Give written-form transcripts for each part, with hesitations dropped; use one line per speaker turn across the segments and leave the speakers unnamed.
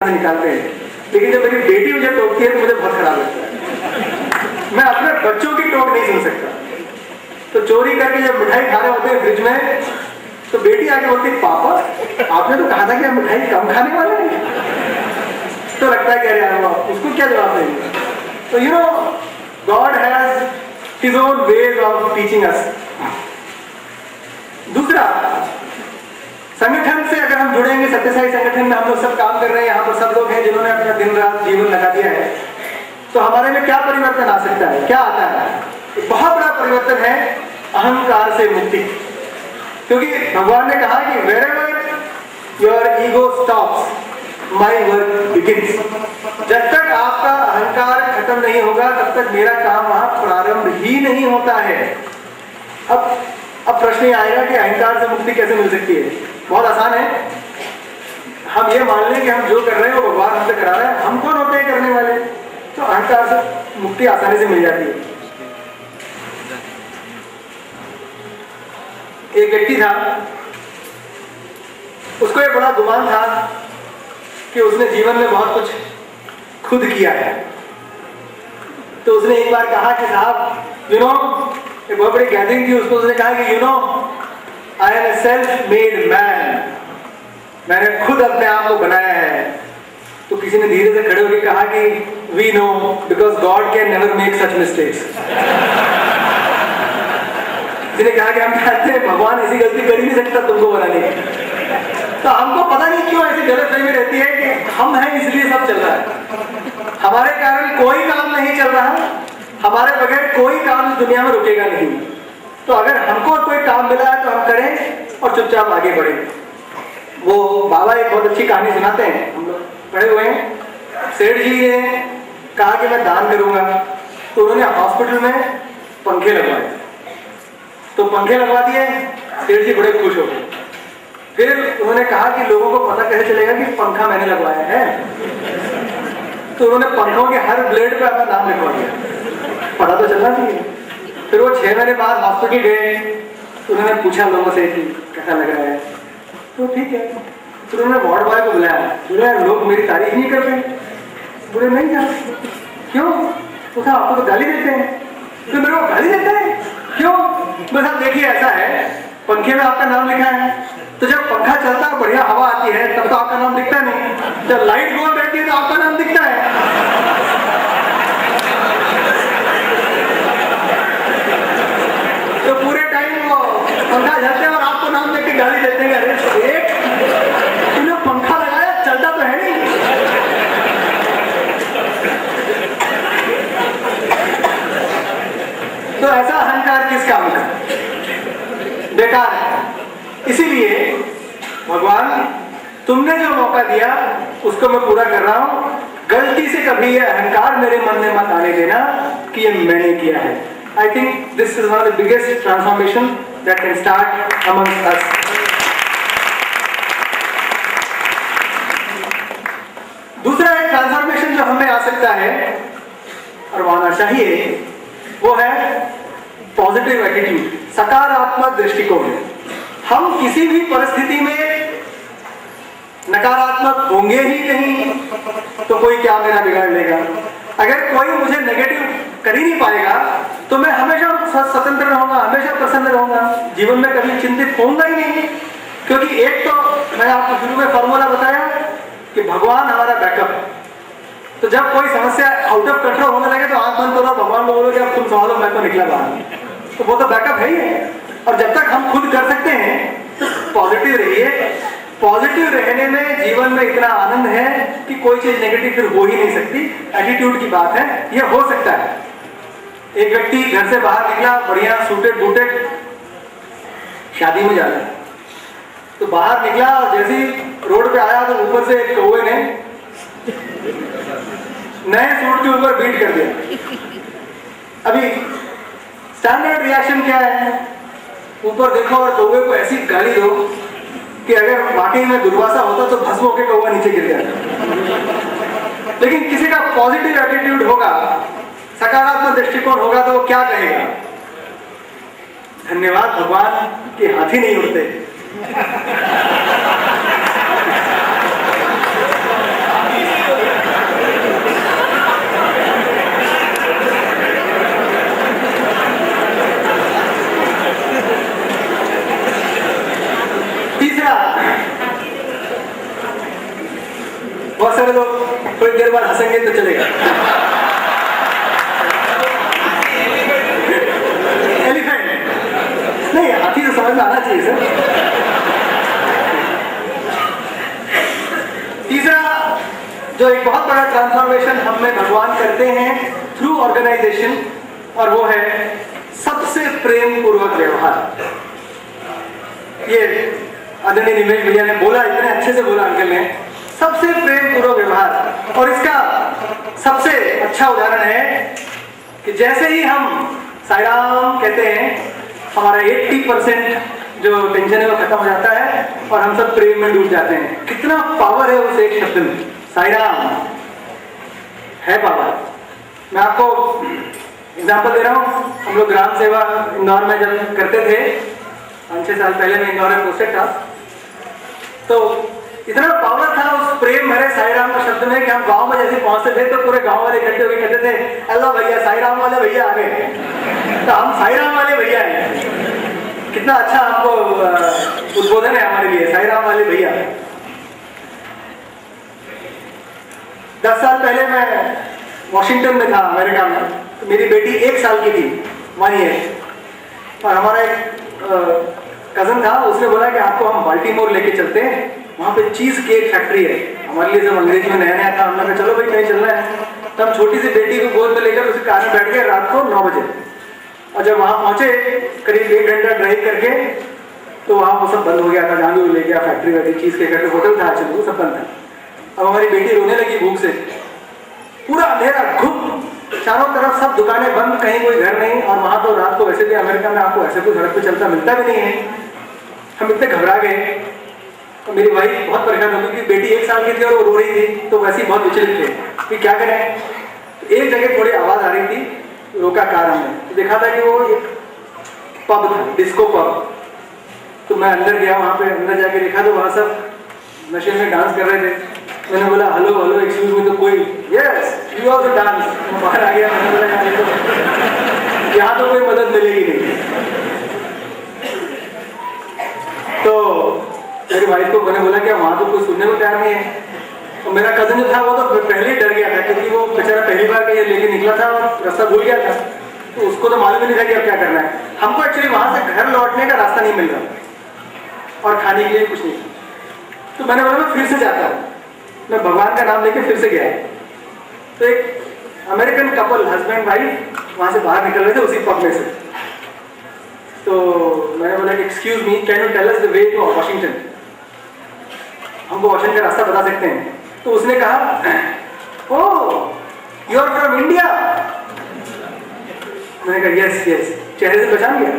निकालते हैं, लेकिन जब मेरी बेटी मुझे टोकती है तो मुझे बहुत खराब लगता है। मैं अपने बच्चों की टोक नहीं सुन सकता। तो चोरी करके जब मिठाई खा रहे होते हैं फ्रिज में, तो बेटी आके बोलती है पापा आपने तो कहा था कि हम मिठाई कम खाने वाले हैं। तो लगता है कि अरे यार उसको क्या जवाब देंगे। तो you know God has his own ways of teaching us. दूसरा, संगठन से अगर हम जुड़ेंगे, सत्यसाई संगठन में हम लोग सब काम कर रहे हैं, यहाँ पर सब लोग हैं जिन्होंने अपना दिन रात जीवन लगा दिया है, तो हमारे में क्या परिवर्तन आ सकता है, क्या आता है? बहुत बड़ा परिवर्तन है अहंकार से मुक्ति। क्योंकि भगवान ने कहा कि wherever your ego stops, my work begins। जब तक आपका अहंकार खत्म नहीं होगा तब तक मेरा काम वहां प्रारंभ ही नहीं होता है। अब प्रश्न ये आएगा कि अहंकार से मुक्ति कैसे मिल सकती है? बहुत आसान है। हम ये मान लें कि हम जो कर रहे हैं वो भगवान हमसे करा रहा है, हम कौन होते हैं करने वाले? तो अहंकार से मुक्ति आसानी से मिल जाती है। एक व्यक्ति था, उसको एक बड़ा गुमान था कि उसने जीवन में बहुत कुछ खुद किया है। तो उसने एक बार कहा कि साहब यू नो, एक बहुत बड़ी गैदरिंग थी, उसको उसने कहा कि you know I am a self made man, मैंने खुद अपने आप को बनाया है। तो किसी ने धीरे से खड़े होकर कहा कि we know because God can never make such mistakes. जिन्हें कहा कि हम जानते हैं भगवान ऐसी गलती कर ही नहीं सकता तुमको बनाने की। तो हमको पता नहीं क्यों ऐसी गलतफहमी रहती है कि हम हैं इसलिए सब चल रहा है, हमारे कारण कोई काम नहीं चल रहा, हमारे बगैर कोई काम इस दुनिया में रुकेगा नहीं। तो अगर हमको कोई काम मिला है तो हम करें और चुपचाप आगे बढ़ें। वो बाबा एक बहुत अच्छी कहानी सुनाते हैं, हम लोग पढ़े हुए हैं। सेठ जी ने कहा कि मैं दान करूंगा, तो उन्होंने हॉस्पिटल में पंखे लगवाए। तो पंखे लगवा दिए, सेठ जी बड़े खुश हो गए। फिर उन्होंने कहा कि लोगों को पता कैसे चलेगा कि पंखा मैंने लगवाया है? तो उन्होंने पंखों के हर ब्लेड पे अपना नाम लिखवा दिया, पता तो चलना चाहिए। फिर वो 6 महीने बाद हॉस्पिटल गए, तो उन्होंने पूछा लोगों से कि कैसा लग रहा है? तो ठीक है। फिर उन्होंने वार्ड बॉय को बुलाया, बोला लोग मेरी तारीफ नहीं कर रहे। बोले नहीं था। क्यों? तो आपको तो गाली देते हैं। तो मेरे को गाली देते हैं क्यों? बस आप देखिए ऐसा है, पंखे में आपका नाम लिखा है, तो जब पंखा चलता है बढ़िया हवा आती है तब तो आपका नाम दिखता नहीं, जब लाइट गोल रहती है तो आपका नाम दिखता है। तो पूरे टाइम वो पंखा चलते हैं और आपको नाम देख के गाली देते हैं, अरे एक तूने पंखा लगाया चलता तो है नहीं। तो ऐसा अहंकार किस काम का? बेकार है। इसीलिए भगवान तुमने जो मौका दिया उसको मैं पूरा कर रहा हूं। गलती से कभी ये अहंकार मेरे मन में मत आने देना कि ये मैंने किया है। I think this is one of the biggest transformation that can start amongst अस। दूसरा एक ट्रांसफॉर्मेशन जो हमें आ सकता है और आना चाहिए, वो है पॉजिटिव एटीट्यूड, सकारात्मक दृष्टिकोण। हम किसी भी परिस्थिति में नकारात्मक होंगे ही नहीं, तो कोई क्या मेरा बिगाड़ लेगा। अगर कोई मुझे नेगेटिव कर ही नहीं पाएगा तो मैं हमेशा स्वतंत्र रहूंगा, हमेशा प्रसन्न रहूंगा, जीवन में कभी चिंतित होऊंगा ही नहीं। क्योंकि एक तो मैंने आपको शुरू में फॉर्मूला बताया कि भगवान हमारा बैकअप है। तो जब कोई समस्या आउट ऑफ कंट्रोल होने लगे तो आंख बंद करो, भगवान को बोलो कि अब तुम संभालो, मैं तो निकला बाहर। तो वो तो बैकअप है ही है। और जब तक हम खुद कर सकते हैं तो पॉजिटिव रहिए। पॉजिटिव रहने में जीवन में इतना आनंद है कि कोई चीज नेगेटिव फिर हो ही नहीं सकती। एटीट्यूड की बात है, ये हो सकता है। एक व्यक्ति घर से बाहर निकला, बढ़िया सूटेड बूटेड, शादी में जाना है, तो बाहर निकला और जैसे ही रोड पे आया तो ऊपर से एक कौवे ने नए सूट के ऊपर बीट कर दिया। अभी स्टैंडर्ड रिएक्शन क्या है? ऊपर देखो और कौवे को ऐसी गाली दो कि अगर वाकई में दुर्वासा होता तो भस्म होकर कौवा नीचे गिर जाता। लेकिन किसी का पॉजिटिव एटीट्यूड होगा, सकारात्मक दृष्टिकोण होगा, तो वो क्या कहेगा? धन्यवाद भगवान कि हाथी नहीं उड़ते। बहुत सारे लोग थोड़ी देर बाद हंसेंगे तो चलेगा। एलिफेंट नहीं, हाथी तो समझ में आना चाहिए सर। तीसरा जो एक बहुत बड़ा ट्रांसफॉर्मेशन हम में भगवान करते हैं थ्रू ऑर्गेनाइजेशन, और वो है सबसे प्रेम पूर्वक व्यवहार। ये आदरणीय निमेश भैया ने बोला, इतने अच्छे से बोला अंकल ने, सबसे प्रेम पूर्वक व्यवहार। और इसका सबसे अच्छा उदाहरण है कि जैसे ही हम साईं राम कहते हैं, हमारा 80% जो टेंशन है वो खत्म हो जाता है और हम सब प्रेम में डूब जाते हैं। कितना पावर है उस एक शब्द में, साईं राम है पावर। मैं आपको एग्जाम्पल दे रहा हूँ। हम लोग ग्राम सेवा इंदौर में जब करते थे, 5-6 साल पहले मैं इंदौर में पोस्टेड था, तो इतना पावर था उस प्रेम भरे साईं राम के शब्द में कि हम गांव में जैसे पहुंचते थे तो पूरे गांव वाले इकट्ठे होकर कहते थे, अल्लाह भैया साईं राम वाले भैया आ गए, तो हम साईं राम वाले भैया हैं। कितना अच्छा हमको उद्बोधन है हमारे लिए, साईं राम वाले भैया। 10 साल पहले मैं वॉशिंगटन में था, अमेरिका में। तो मेरी बेटी 1 साल की थी, 1 ईयर, और हमारा एक कजन था, उसने बोला कि आपको हम बाल्टीमोर लेके चलते हैं, वहाँ पे चीज केक फैक्ट्री है। हमारे लिए सब अंग्रेजी में नया नया था, हमने कहा चलो भाई कहीं चलना है। तो हम छोटी सी बेटी को गोद में लेकर उसी कार में बैठ गए रात को 9 बजे, और जब वहाँ पहुंचे करीब 1 घंटा ड्राइव करके, तो वहाँ वो सब बंद हो गया था, जहाँ भी वो ले गया फैक्ट्री वाली चीज केक फैक्ट्री, होटल था, चलो वो सब बंद था। अब हमारी बेटी रोने लगी भूख से, पूरा अंधेरा घुम, चारों तरफ सब दुकानें बंद, कहीं कोई घर नहीं। और वहां तो रात को वैसे भी अमेरिका में आपको ऐसे कोई सड़क पे चलता मिलता भी नहीं है। हम इतने घबरा गए, और मेरी वाइफ बहुत परेशान हो गई, बेटी 1 साल की थी और वो रो रही थी, तो वैसे ही बहुत विचलित थे कि क्या करें। तो एक जगह थोड़ी आवाज आ रही थी, रोका कार हमने, तो देखा था कि वो एक पब था, डिस्को पब। तो मैं अंदर गया, वहां पे अंदर जाके देखा तो वहां सब नशे में डांस कर रहे थे। मैंने बोला हेलो हेलो एक्सक्यूज मी, तो कोई यस यू आल्सो डांस। मैं बाहर आ गया, मैंने बोला यहाँ तो कोई मदद मिलेगी नहीं। तो मेरी वाइफ को मैंने बोला कि वहाँ तो कोई सुनने को तैयार नहीं है। और मेरा कजन जो था वो तो पहले ही डर गया था, क्योंकि वो बेचारा पहली बार कहीं लेके निकला था और रास्ता भूल गया था, तो उसको तो मालूम ही नहीं था कि अब क्या करना है। हमको एक्चुअली वहां से घर लौटने का रास्ता नहीं मिल रहा और खाने के लिए कुछ नहीं। तो मैंने बोला मैं फिर से जाता हूँ, मैं भगवान का नाम लेके फिर से गया। तो एक अमेरिकन कपल हस्बैंड वाइफ वहां से बाहर निकल रहे थे उसी पब में से। तो मैंने बोला कि excuse me, can you tell us the way to Washington, हमको वॉशिंगटन का रास्ता बता सकते हैं? तो उसने कहा oh you are from India. मैंने कहा यस यस, चेहरे से पहचान गया।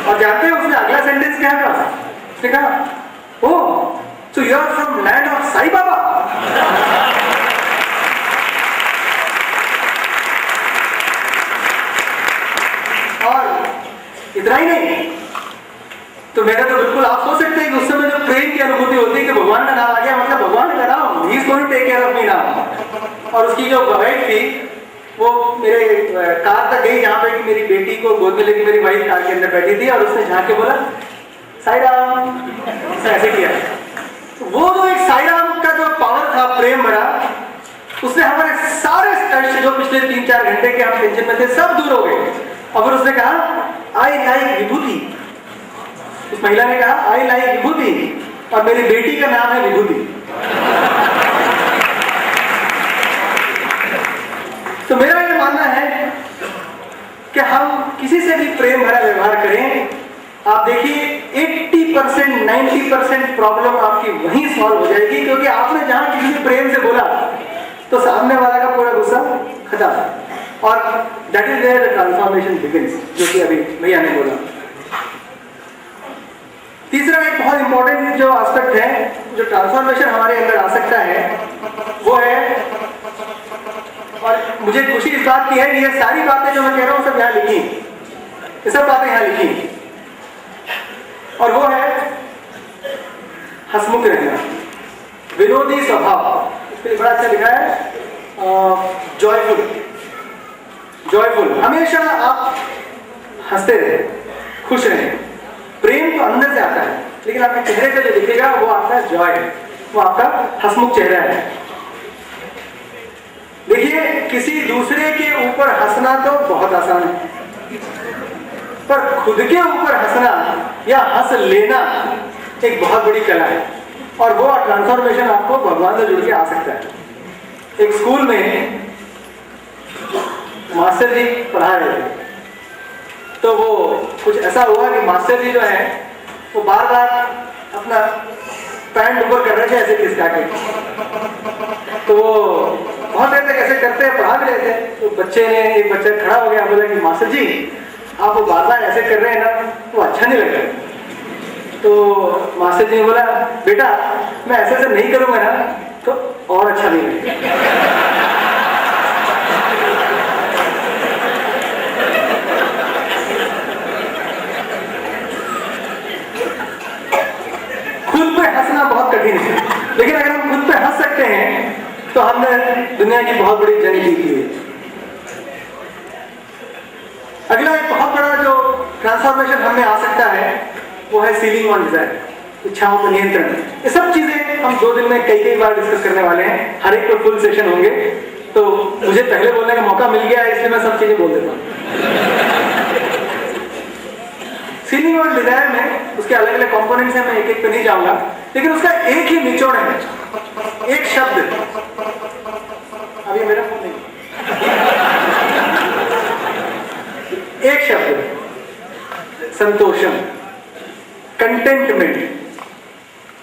और जानते हैं उसने अगला सेंटेंस क्या कहा? उसने कहा oh so you are from land of Sai Baba. और इतना ही नहीं, तो मेरा तो बिल्कुल आप सोच सकते हैं कि उस समय जो प्रेम की अनुभूति होती है कि भगवान का नाम आ गया, मतलब भगवान का नाम, he is going to take care of me now. और उसकी जो वाइफ थी वो मेरे कार तक गई, जहाँ पे कि मेरी बेटी को गोद में लेकर मेरी वाइफ कार के अंदर बैठी थी, और उसने झांक के बोला साईं राम, ऐसे किया। वो जो एक साईं राम का जो पावर था, प्रेम भरा, उसने हमारे सारे कष्ट जो पिछले 3-4 घंटे के हम टेंशन में थे सब दूर हो गए। और फिर उसने कहा आई लाइक विभूति, उस महिला ने कहा आई लाइक विभूति, और मेरी बेटी का नाम है विभूति। तो मेरा ये मानना है कि हम किसी से भी प्रेम भरा व्यवहार करें, आप देखिए 80% 90% प्रॉब्लम आपकी वहीं सॉल्व हो जाएगी, क्योंकि आपने जहां किसी से प्रेम से बोला तो सामने वाला का पूरा गुस्सा खत्म। और that is where the transformation begins, जो कि अभी भैया ने बोला। तीसरा एक बहुत इंपॉर्टेंट जो एस्पेक्ट है, जो ट्रांसफॉर्मेशन हमारे अंदर आ सकता है, वो है, और मुझे खुशी इस बात की है कि ये सारी बातें जो मैं कह रहा हूं सब यहाँ लिखी, ये सब बातें यहाँ लिखी, और वो है हंसमुख रहना, विनोदी स्वभाव। इसके लिए बड़ा अच्छा लिखा है जॉयफुल। जॉयफुल, हमेशा आप हंसते रहे, खुश रहे। प्रेम तो अंदर से आता है, लेकिन आपके चेहरे पे जो दिखेगा वो आपका जॉय है। वो आपका हंसमुख चेहरा है। देखिए, किसी दूसरे के ऊपर हंसना तो बहुत आसान है, पर खुद के ऊपर हंसना या हंस लेना एक बहुत बड़ी कला है, और वो ट्रांसफॉर्मेशन आपको भगवान से जुड़ के आ सकता है। एक स्कूल में मास्टर जी पढ़ा रहे थे, तो वो कुछ ऐसा हुआ कि मास्टर जी जो है वो बार बार अपना पैंट ऊपर कर रहे थे ऐसे खिसका के, तो वो बहुत देर तक ऐसे करते हैं, पढ़ा भी रहे थे। तो एक बच्चा खड़ा हो गया, बोला कि मास्टर जी आप वो बार बार ऐसे कर रहे हैं ना, वो अच्छा नहीं लग रहा। तो मास्टर जी ने बोला, बेटा मैं ऐसे ऐसे नहीं करूंगा ना तो और अच्छा नहीं लगेगा। खुद पे हंसना बहुत कठिन है, लेकिन अगर हम खुद पे हंस सकते हैं तो हमने दुनिया की बहुत बड़ी जंग जीती है। अगला एक बहुत बड़ा जो ट्रांसफॉर्मेशन हमें आ सकता है वो है सीलिंग ऑन डिजायर, इच्छाओं पर नियंत्रण। ये सब चीजें हम 2 दिन में कई बार डिस्कस करने वाले हैं, हर एक पर फुल सेशन होंगे। तो मुझे पहले बोलने का मौका मिल गया है, इसलिए मैं सब चीजें बोल देता हूँ। सीलिंग ऑन डिजायर में उसके अलग अलग कंपोनेंट्स हैं, मैं एक एक पे नहीं जाऊंगा, लेकिन उसका एक ही निचोड़ है, एक शब्द। अभी मेरा फोन नहीं, एक शब्द, संतोषम, कंटेंटमेंट।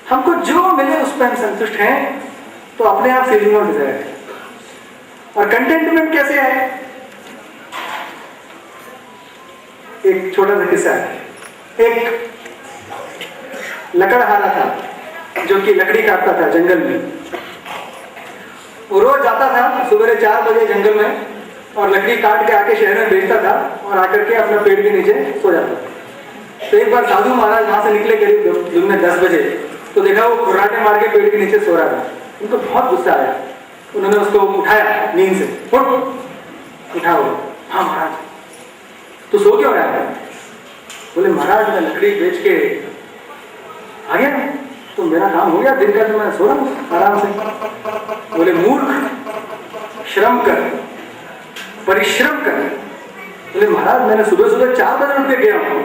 हमको जो मिले उस पर हम संतुष्ट हैं तो अपने आप सीलिंग ऑन डिजायर है। और कंटेंटमेंट कैसे है? एक छोटा सा किस्सा है। एक लकड़हारा था जो कि लकड़ी काटता था जंगल में। वो रोज जाता था सुबह 4 बजे जंगल में और लकड़ी काट के आके शहर में बेचता था और आकर के अपना पेड़ के नीचे सो जाता था। तो एक बार साधु महाराज वहां से निकले करीब दिन में 10 बजे, तो देखा वो खुर्राटे मार के पेड़ के नीचे सो रहा था। उनको बहुत गुस्सा आया, उन्होंने उसको उठाया नींद से, उठा वो, हाँ महाराज तो सो क्यों रहा है? बोले महाराज मैं लकड़ी बेच के आ गया तो मेरा काम हो गया, दिन का तो मैं सो रहा हूँ आराम से। बोले मूर्ख, श्रम कर, परिश्रम कर। बोले महाराज मैंने सुबह सुबह 4 बजे उठ के गया हूँ,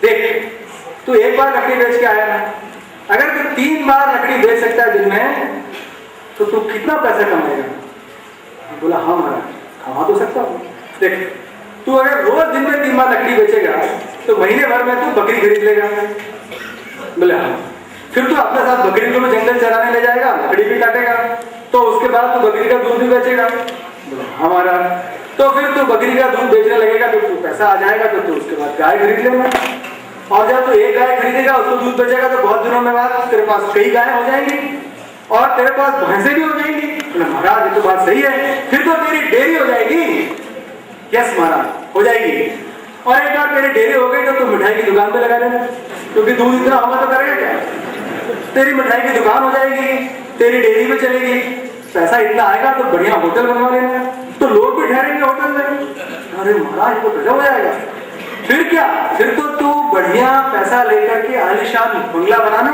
देख तू एक बार लकड़ी बेच के आया ना, अगर तू 3 बार लकड़ी बेच सकता है दिन में तो तू कितना पैसा कमाएगा? बोला हाँ महाराज कमा तो सकता हूँ। देख तू अगर रोज दिन में 3 बार लकड़ी बेचेगा तो महीने भर में तू बकरी खरीद लेगा। बोले हाँ। फिर तू अपने साथ बकरी को भी जंगल चराने ले जाएगा, लकड़ी भी काटेगा, तो उसके बाद तू बकरी का दूध भी बेचेगा। बोले हाँ महाराज। तो फिर तू बकरी का दूध बेचने लगेगा तो तू पैसा आ जाएगा तो तू उसके बाद गाय खरीद लेगा, और जब तू एक गाय खरीदेगा उसको दूध बेचेगा तो बहुत दिनों में बाद तेरे पास कई गाय हो जाएंगी और तेरे पास भैंसें भी हो जाएंगी। बोले महाराज ये तो बात सही है, फिर तो तेरी डेयरी हो जाएगी। यस महाराज हो जाएगी, और एक बार तेरी डेयरी हो गई तो तू मिठाई की दुकान पे लगा लेना, क्योंकि दूध इतना होगा तो करेगा क्या? तेरी मिठाई की दुकान हो जाएगी, तेरी डेयरी में चलेगी, पैसा इतना आएगा तो बढ़िया होटल बनवा लेना, तो लोग भी ठहरेंगे होटल में। अरे महाराज तो गजब हो जाएगा। फिर क्या? फिर तो तू बढ़िया पैसा लेकर के आलीशान बंगला बनाना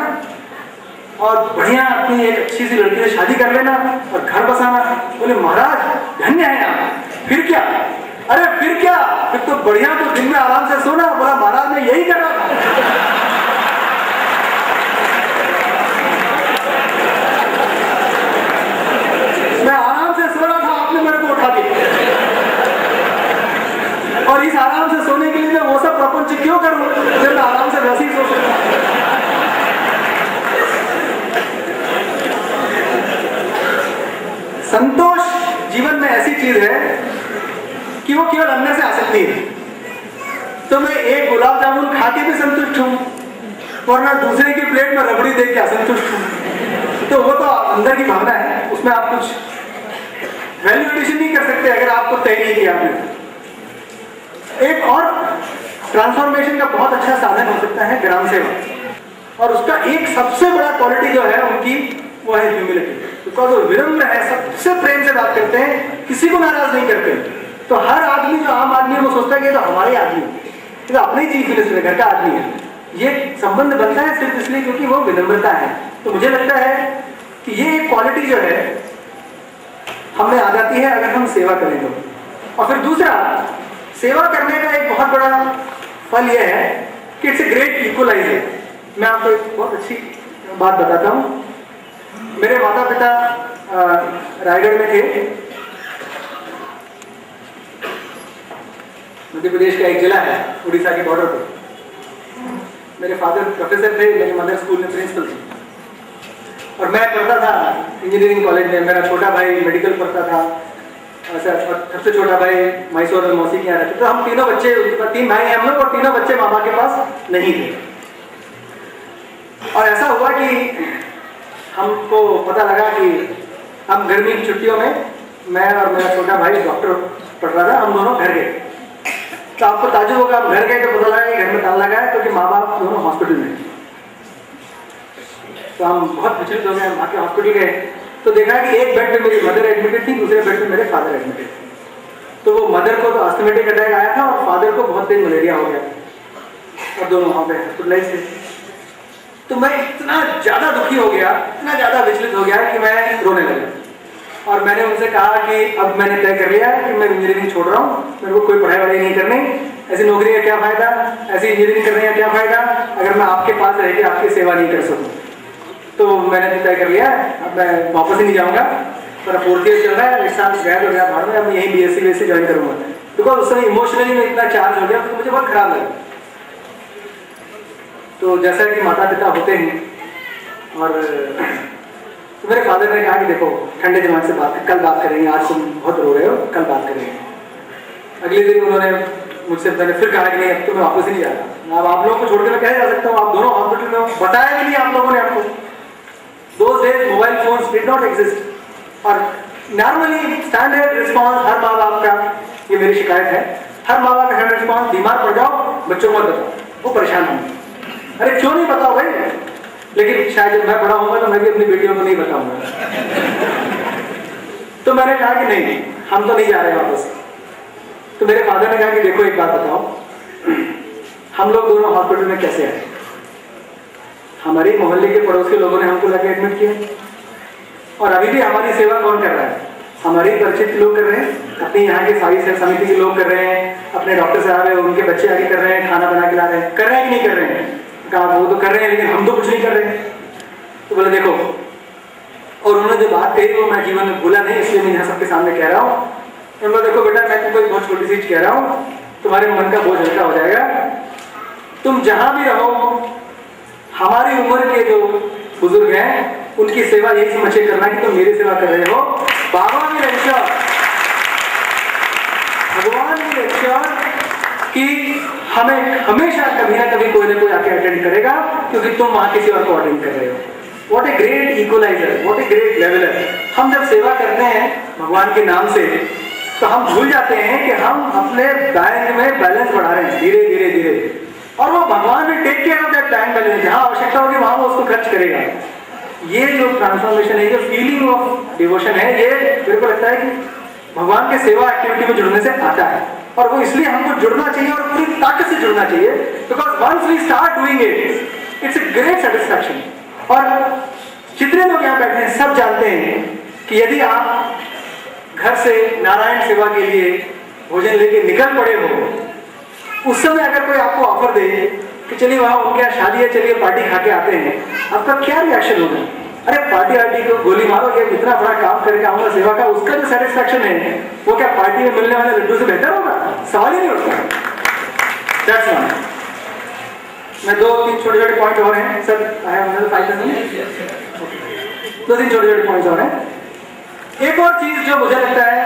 और बढ़िया अपनी एक अच्छी सी लड़की से शादी कर लेना और घर बसाना। बोले महाराज धन्य है आप। फिर क्या? अरे फिर क्या? फिर तो बढ़िया तो दिन में आराम से सोना। बोला महाराज मैं यही कर रहा था। मैं आराम से सो रहा था, आपने मेरे को उठा दिया, और इस आराम से सोने के लिए मैं वो सब प्रपंच क्यों करूं जब मैं आराम से वैसे ही सो सकता। संतोष जीवन में ऐसी चीज है कि वो केवल अंदर से आ सकती है। तो मैं एक गुलाब जामुन खा के भी संतुष्ट हूं, वरना दूसरे की प्लेट में रबड़ी देख के असंतुष्ट हूं। तो वो तो अंदर की भावना है, उसमें आप कुछ वैल्यू एडिशन नहीं कर सकते अगर आपको तय नहीं किया आपने। एक और ट्रांसफॉर्मेशन का बहुत अच्छा साधन हो सकता है ग्राम सेवा, और उसका एक सबसे बड़ा क्वालिटी जो है उनकी वो है ह्यूमिलिटी। बिकॉज वो विनम्र है, सबसे प्रेम से बात करते हैं, किसी को नाराज नहीं करते। तो हर आदमी जो आम आदमी है वो सोचता है कि तो हमारे आदमी, तो अपनी चीज मिनिस्टर घर का आदमी है। ये संबंध बनता है सिर्फ इसलिए क्योंकि वो विनम्रता है। तो मुझे लगता है ये क्वालिटी जो है हमें आ जाती है अगर हम सेवा करें तो। और फिर दूसरा, सेवा करने का एक बहुत बड़ा फल यह है कि इट्स ए ग्रेट इक्वलाइजर। मैं आपको एक बहुत अच्छी बात बताता हूँ। मेरे माता पिता रायगढ़ में थे। मध्य प्रदेश का एक जिला है उड़ीसा के बॉर्डर पर। मेरे फादर प्रोफेसर थे, मेरी मदर स्कूल में प्रिंसिपल थी और मैं पढ़ता था इंजीनियरिंग कॉलेज में। मेरा छोटा भाई मेडिकल पढ़ता था, सबसे छोटा भाई मैसूर और मौसी के यहाँ रहते। तो हम तीनों बच्चे, 3 भाई हैं हम लोग, और तीनों बच्चे माँ बाप के पास नहीं थे। और ऐसा हुआ कि हमको पता लगा कि हम गर्मी की छुट्टियों में, मैं और मेरा छोटा भाई डॉक्टर पढ़ रहा था, हम दोनों घर गए। तो आपको ताजुब होगा, हम घर गए तो पता लगा कि घर में ताला लगा है, क्योंकि माँ बाप दोनों हॉस्पिटल में। तो हम बहुत विचलित हो गए, हम आके हॉस्पिटल गए तो देखा कि एक बेड पे मेरी मदर एडमिटेड थी, दूसरे बेड पे मेरे फादर एडमिटेड थे। तो वो मदर को तो अस्थमेटिक अटैक आया था और फादर को बहुत तेज मलेरिया हो गया और दोनों वहाँ पे हॉस्पिटलाइज थे। तो मैं इतना ज़्यादा दुखी हो गया, इतना ज़्यादा विचलित हो गया कि मैं रोने लगा। और मैंने उनसे कहा कि अब मैंने तय कर लिया है कि मैं इंजीनियरिंग छोड़ रहा हूँ, मेरे को कोई पढ़ाई वढ़ाई नहीं करनी, ऐसी नौकरी का क्या फ़ायदा, ऐसी इंजीनियरिंग करने का क्या फ़ायदा अगर मैं आपके पास रह के आपकी सेवा नहीं कर सकूँ। तो मैंने तय कर लिया है, अब मैं वापस ही नहीं जाऊँगा। मेरा 4th ईयर चल रहा है, 1 साल गया तो गया बाहर में, अब मैं यहीं BSc ज्वाइन करूँगा। बिकॉज उस समय इमोशनली मैं इतना चार्ज हो गया तो मुझे बहुत खराब लगा। तो जैसा कि माता पिता होते हैं, और तो मेरे फादर ने कहा कि देखो ठंडे दिमाग से बात, कल बात करेंगे, आज तुम बहुत रो रहे हो, कल बात करेंगे। अगले दिन उन्होंने मुझसे, मैंने फिर कहा कि नहीं अब तो मैं वापस ही नहीं जा रहा, अब आप लोगों को छोड़ के मैं कैसे जा सकता हूँ, आप दोनों हॉस्पिटल में हो, बताया भी नहीं आप लोगों ने हमको। Those days mobile phones did not exist. और नॉर्मली स्टैंडर्ड रिस्पॉन्स हर माँ बाप का, ये मेरी शिकायत है, हर माँ बाप का स्टैंडर्ड रिस्पॉन्स, बीमार पड़ जाओ बच्चों को बताओ, वो परेशान होंगे। अरे क्यों नहीं बताओ भाई, लेकिन शायद जब मैं बड़ा होऊंगा तो मैं भी अपनी बेटियों को नहीं बताऊंगा। तो मैंने कहा कि नहीं, हम तो नहीं जा रहे वापस। तो मेरे फादर ने कहा कि देखो एक बात बताओ, हम लोग दोनों हॉस्पिटल में कैसे आए? हमारे मोहल्ले के पड़ोस के लोगों ने हमको लाके एडमिट किया, और अभी भी हमारी सेवा कौन कर रहा है? हमारे परिचित लोग कर रहे हैं, अपने यहाँ के सारी समिति के लोग कर रहे हैं, अपने डॉक्टर साहब है उनके बच्चे आगे कर रहे हैं, खाना बना के ला रहे हैं, कर रहे हैं कि नहीं कर रहे हैं? कहा वो तो कर रहे हैं, लेकिन हम तो कुछ नहीं कर रहे हैं। तो बोले देखो, और उन्होंने जो बात कही वो मैं जीवन में भूला नहीं, इसलिए मैं यहाँ सबके सामने कह रहा हूँ। उन्होंने देखो बेटा, मैं तुमको एक बहुत छोटी सी चीज कह रहा हूँ, तुम्हारे मन का बोझ हल्का हो जाएगा। तुम जहां भी रहो, हमारी उम्र के जो बुजुर्ग हैं उनकी सेवा यही समझ के करना कि तुम मेरी सेवा कर रहे हो। बाबा ने लेक्चर, भगवान ने लेक्चर कि हमें हमेशा कभी ना कभी कोई ना कोई आके अटेंड करेगा, क्योंकि तुम वहां किसी और को अटेंड कर रहे हो। What a great equaliser, what a great leveller. हम जब सेवा करते हैं भगवान के नाम से, तो हम भूल जाते हैं कि हम अपने बैंक में बैलेंस बढ़ा रहे हैं धीरे धीरे धीरे, और वो भगवान ने take care of that bank balance, जहां आवश्यकता होगी वहां वो उसको खर्च करेगा। ये जो ट्रांसफॉर्मेशन है, ये फीलिंग ऑफ डिवोशन है, ये मेरे को लगता है कि भगवान के सेवा एक्टिविटी में जुड़ने से आता है, और वो इसलिए हमको जुड़ना चाहिए और पूरी ताकत से जुड़ना चाहिए, because once we start doing it, it's a great satisfaction. और जितने लोग यहाँ बैठे हैं सब जानते हैं कि यदि आप घर से नारायण सेवा के लिए भोजन लेके निकल पड़े हो, उस समय अगर कोई आपको ऑफर दे कि चलिए वहां उनके यहाँ शादी है, चलिए पार्टी खा के आते हैं, आपका क्या रिएक्शन होगा? अरे पार्टी आर्टी को गोली मारो, ये इतना बड़ा काम करके आऊंगा सेवा का, उसका जो सेटिस्फैक्शन है वो क्या पार्टी में मिलने वाले लड्डू से बेहतर होगा? सवाल ही नहीं उठता। That's one. मैं 2-3 छोटे-छोटे पॉइंट और हैं sir, I have another 5 minutes. 2-3 छोटे-छोटे पॉइंट्स और हैं। एक और चीज जो मुझे लगता है,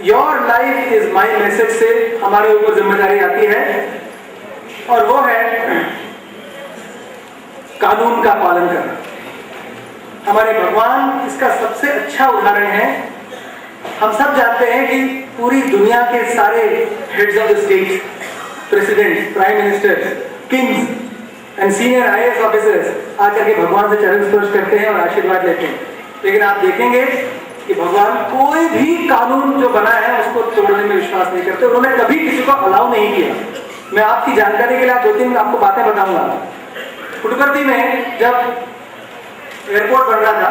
your life is my message से हमारे ऊपर जिम्मेदारी आती है, और वो है कानून का पालन करना। हमारे भगवान इसका सबसे अच्छा उदाहरण है। हम सब जानते हैं कि पूरी दुनिया के सारे heads of the state, president, prime minister, Kings and senior IAS officers आकर के भगवान से चरण स्पर्श करते हैं और आशीर्वाद लेते हैं। लेकिन आप देखेंगे कि भगवान कोई भी कानून जो बना है उसको तोड़ने में विश्वास नहीं करते। उन्होंने कभी किसी को अलाउ नहीं किया। मैं आपकी जानकारी के लिए 2-3 आपको बातें बताऊंगा। पुट्टपर्थी में जब एयरपोर्ट बन रहा था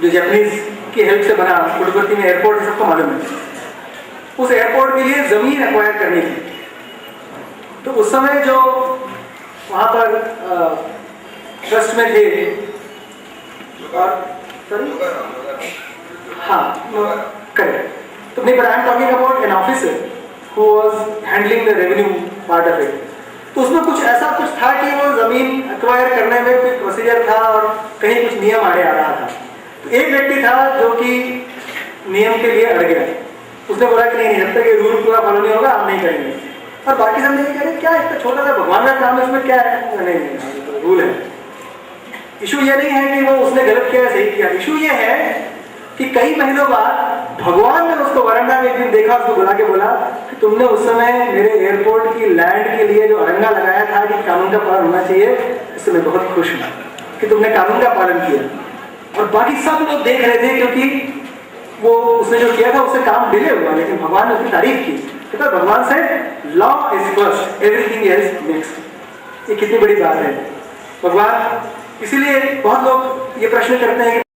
जो जापानीज की हेल्प से बना पुडुपट्टी में एयरपोर्ट है, सबको मालूम है। उस एयरपोर्ट के लिए जमीन एक्वायर करनी थी। तो उस समय जो वहां पर ट्रस्ट में थे और हाँ करेक्ट, तो नहीं, but I am talking about an officer who was handling the revenue part of it. तो उसमें कुछ ऐसा कुछ था कि वो जमीन एक्वायर करने में कोई प्रोसीजर था और कहीं कुछ नियम आड़े आ रहा था। तो एक व्यक्ति था जो कि नियम के लिए अड़ गया। उसने बोला कि नहीं, जब तक ये रूल पूरा फॉलो नहीं होगा हम नहीं करेंगे। और बाकी सब नहीं कह रहे क्या इतना छोटा सा भगवान का काम है, इसमें क्या है, नहीं रूल है। इशू ये नहीं है कि वो उसने गलत किया सही किया, इशू ये है कि कई महीनों बाद भगवान ने उसको वरंडा में एक दिन देखा, उसको बुला के बोला कि तुमने उस समय मेरे एयरपोर्ट की लैंड के लिए जो अरंगा लगाया था कि कानून का पालन होना चाहिए, इससे मैं बहुत खुश हूँ कि तुमने कानून का पालन किया। और बाकी सब लोग देख रहे थे क्योंकि वो उसने जो किया था उससे काम डिले हुआ, लेकिन भगवान ने उसकी तारीफ की। तो भगवान से law is first, everything is next. ये कितनी बड़ी बात है। भगवान, इसीलिए बहुत लोग ये प्रश्न करते हैं कि